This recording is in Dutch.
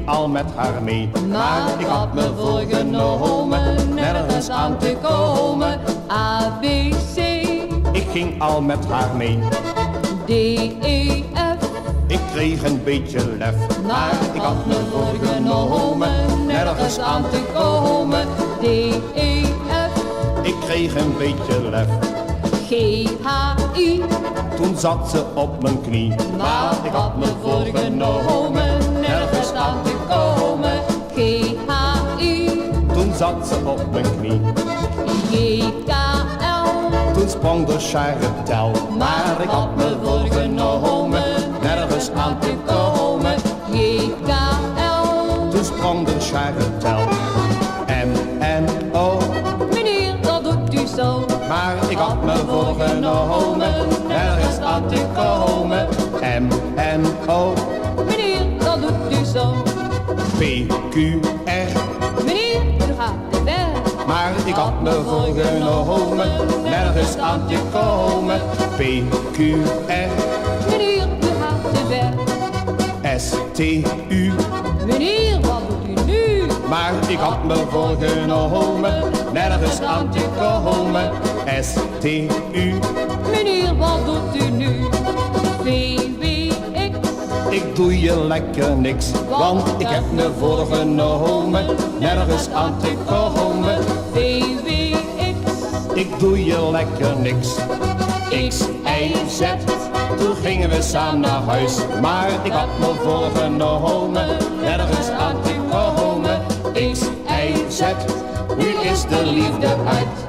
al met haar mee. Maar ik had me voorgenomen nergens aan te komen. A, B, C. Ik ging al met haar mee. D, E, F. Ik kreeg een beetje lef, maar ik had me voorgenomen nergens aan te komen. D, E, F. Ik kreeg een beetje lef. G, H, I. Toen zat ze op mijn knie, maar ik had me voorgenomen nergens aan te komen. G, H, I. Toen zat ze op mijn knie. J, K, L. Toen sprong de charitel, maar ik had me voorgenomen nergens aan te komen. J, K, L. Toen sprong de charitel. M, N, O. Meneer, dat doet u zo. Maar ik had me voorgenomen nergens aan te komen. M, N, O. Meneer, dat doet u zo. P, Q, R. Meneer, u gaat te ver. Maar ik had me voorgenomen nergens aan te komen. P, Q, R. Meneer, u gaat te ver. S, T, U. Meneer, wat doet u nu? Maar ik had me voorgenomen nergens aan te komen. S, T, U. Meneer, wat doet u nu? V, W, X. Ik doe je lekker niks, want ik heb me voorgenomen nergens aan te komen. V, W, X. Ik doe je lekker niks. X, Y, Z. Toen gingen we samen naar huis, maar ik had me voorgenomen nergens aan te komen. X, Y, Z. Nu is de liefde uit.